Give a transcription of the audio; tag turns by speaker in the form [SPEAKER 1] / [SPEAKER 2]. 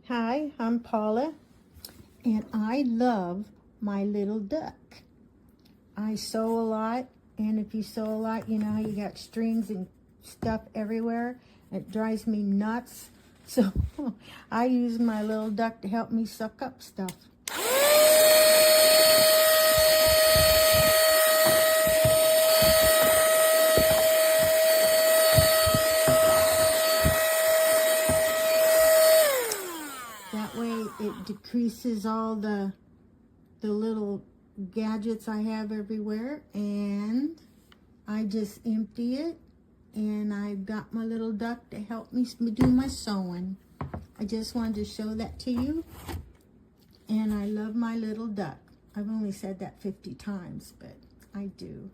[SPEAKER 1] Hi, I'm Paula, and I love my little duck. I sew a lot, and if you sew a lot, you know how you got strings and stuff everywhere. It drives me nuts. So I use my little duck to help me suck up stuff. That way it decreases all the little gadgets I have everywhere, and I just empty it, and I've got my little duck to help me do my sewing. I just wanted to show that to you, and I love my little duck. I've only said that 50 times, but I do.